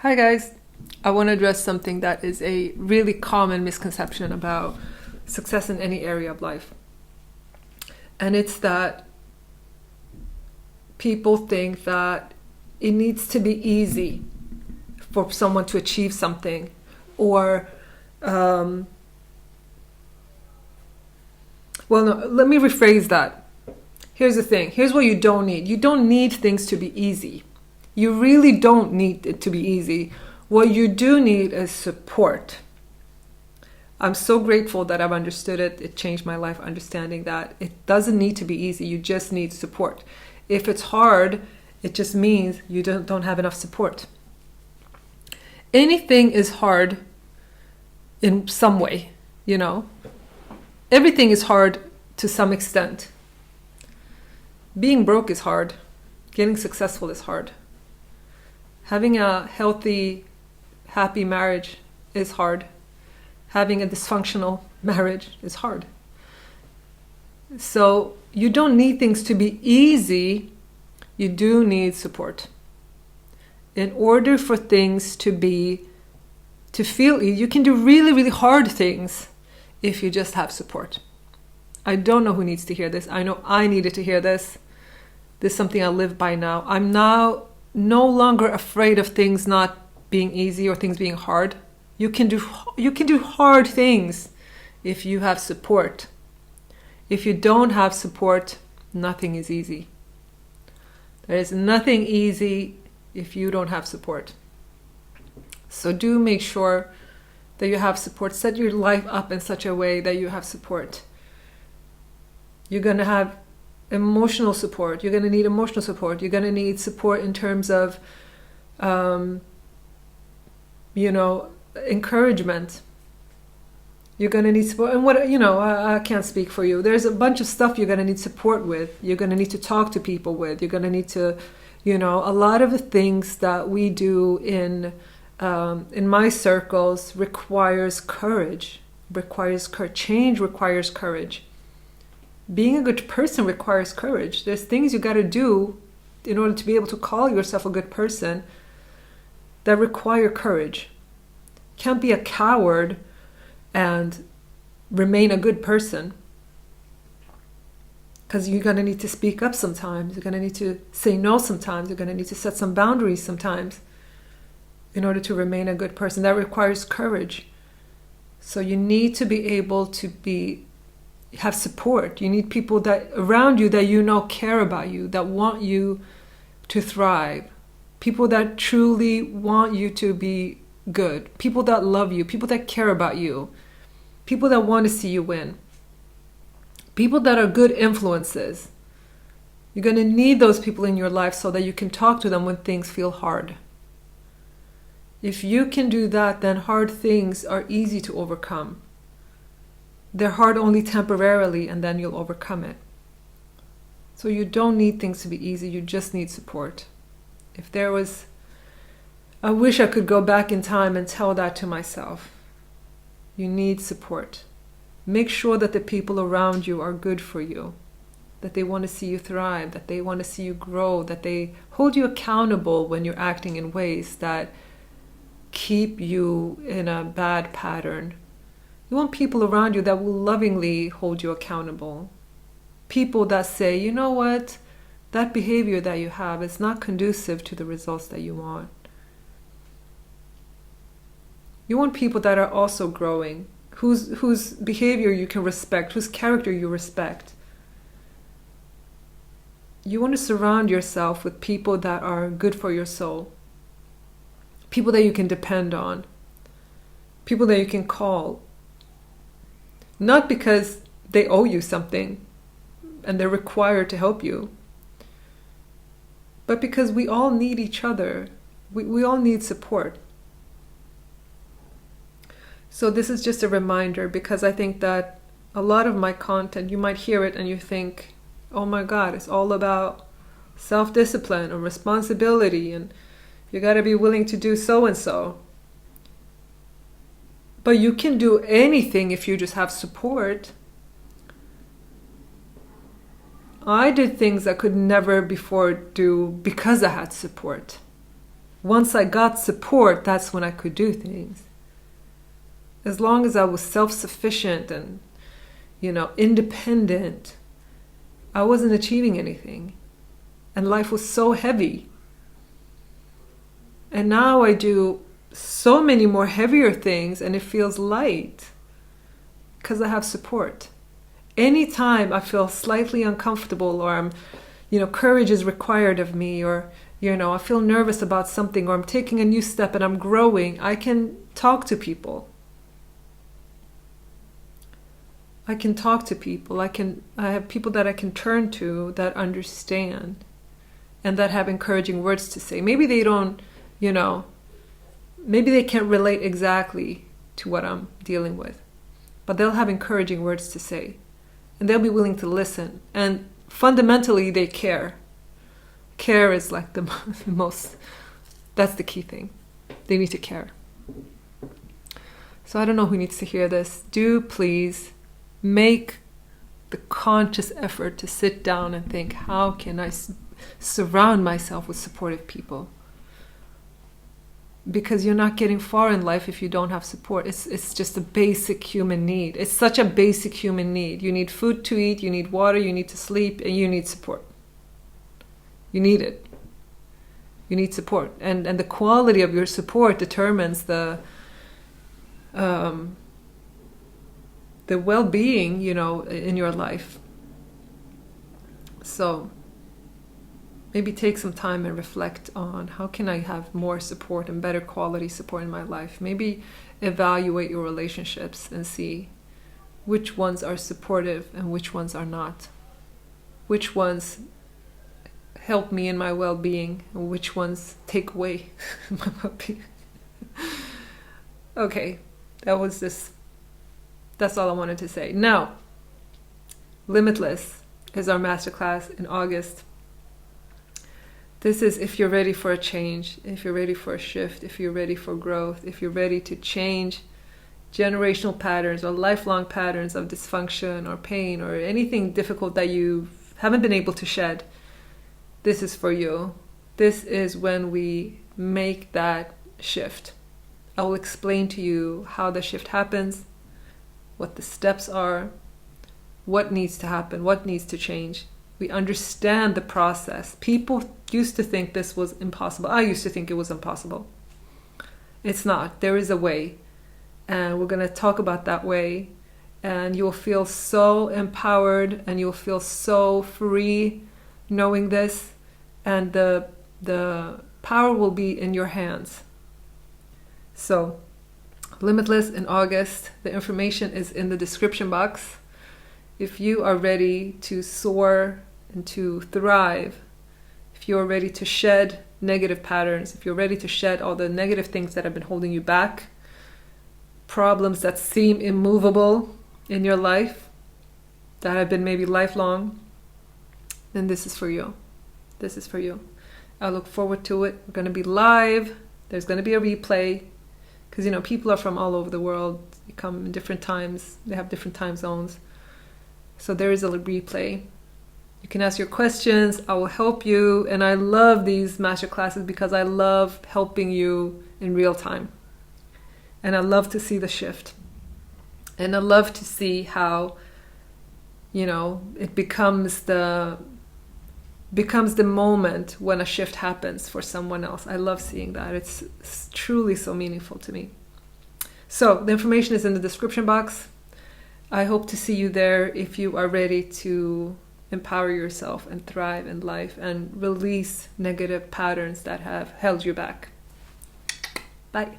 Hi guys, I want to address something that is a really common misconception about success in any area of life. And it's that people think that it needs to be easy for someone to achieve something, or well, no, let me rephrase that. Here's the thing. Here's what you don't need. You don't need things to be easy. You really don't need it to be easy. What you do need is support. I'm so grateful that I've understood it. It changed my life understanding that it doesn't need to be easy. You just need support. If it's hard, it just means you don't have enough support. Anything is hard in some way, you know. Everything is hard to some extent. Being broke is hard. Getting successful is hard. Having a healthy, happy marriage is hard. Having a dysfunctional marriage is hard. So you don't need things to be easy. You do need support. In order for things to feel easy, you can do really, really hard things if you just have support. I don't know who needs to hear this. I know I needed to hear this. This is something I live by now. I'm now no longer afraid of things not being easy or things being hard. You can do hard things if you have support. If you don't have support, nothing is easy. There is nothing easy if you don't have support. So do make sure that you have support. Set your life up in such a way that you have support. You're going to have emotional support. You're going to need emotional support. You're going to need support in terms of, encouragement. You're going to need support. And I can't speak for you. There's a bunch of stuff you're going to need support with. You're going to need to talk to people with. You're going to need to, a lot of the things that we do in my circles requires courage. Change requires courage. Being a good person requires courage. There's things you got to do in order to be able to call yourself a good person that require courage. You can't be a coward and remain a good person, because you're going to need to speak up sometimes. You're going to need to say no sometimes. You're going to need to set some boundaries sometimes in order to remain a good person. That requires courage. So you need to be able to have support. You need people that around you that care about you, that want you to thrive. People that truly want you to be good. People that love you. People that care about you. People that want to see you win. People that are good influences. You're going to need those people in your life so that you can talk to them when things feel hard. If you can do that, then hard things are easy to overcome. They're hard only temporarily, and then you'll overcome it. So you don't need things to be easy. You just need support. I wish I could go back in time and tell that to myself. You need support. Make sure that the people around you are good for you, that they want to see you thrive, that they want to see you grow, that they hold you accountable when you're acting in ways that keep you in a bad pattern. You want people around you that will lovingly hold you accountable. People that say, you know what, that behavior that you have is not conducive to the results that you want. You want people that are also growing, whose behavior you can respect, whose character you respect. You want to surround yourself with people that are good for your soul. People that you can depend on. People that you can call. Not because they owe you something and they're required to help you, but because we all need each other. We all need support. So this is just a reminder, because I think that a lot of my content, you might hear it and you think, oh my God, it's all about self-discipline or responsibility, and you got to be willing to do so and so. But you can do anything if you just have support. I did things I could never before do because I had support. once I got support, that's when I could do things. As long as I was self-sufficient and, independent, I wasn't achieving anything. And life was so heavy. And now I do so many more heavier things and it feels light because I have support. Anytime I feel slightly uncomfortable or I'm, courage is required of me, or, I feel nervous about something, or I'm taking a new step and I'm growing, I can talk to people. I have people that I can turn to that understand and that have encouraging words to say. Maybe they don't, maybe they can't relate exactly to what I'm dealing with, but they'll have encouraging words to say. And they'll be willing to listen. And fundamentally, they care. Care is like the most, that's the key thing. They need to care. So I don't know who needs to hear this. Do please make the conscious effort to sit down and think, how can I surround myself with supportive people? Because you're not getting far in life if you don't have support. It's just a basic human need. It's such a basic human need. You need food to eat, you need water, you need to sleep, and you need support. You need it. You need support. And the quality of your support determines the well-being, in your life. So maybe take some time and reflect on how can I have more support and better quality support in my life. Maybe evaluate your relationships and see which ones are supportive and which ones are not. Which ones help me in my well-being and which ones take away my well-being. Okay, that's all I wanted to say. Now, Limitless is our masterclass in August. This is if you're ready for a change, if you're ready for a shift, if you're ready for growth, if you're ready to change generational patterns or lifelong patterns of dysfunction or pain or anything difficult that you haven't been able to shed. This is for you. This is when we make that shift. I will explain to you how the shift happens, what the steps are, what needs to happen, what needs to change. We understand the process. People used to think this was impossible. I used to think it was impossible. It's not. There is a way. And we're going to talk about that way. And you'll feel so empowered and you'll feel so free knowing this. And the power will be in your hands. So, Limitless in August. The information is in the description box. If you are ready to soar and to thrive, if you're ready to shed negative patterns, if you're ready to shed all the negative things that have been holding you back, problems that seem immovable in your life, that have been maybe lifelong, then this is for you. This is for you. I look forward to it. We're going to be live. There's going to be a replay because, people are from all over the world. They come in different times. They have different time zones. So there is a replay. You can ask your questions. I will help you. And I love these masterclasses because I love helping you in real time. And I love to see the shift. And I love to see how, it becomes the moment when a shift happens for someone else. I love seeing that. It's truly so meaningful to me. So the information is in the description box. I hope to see you there if you are ready to empower yourself and thrive in life and release negative patterns that have held you back. Bye.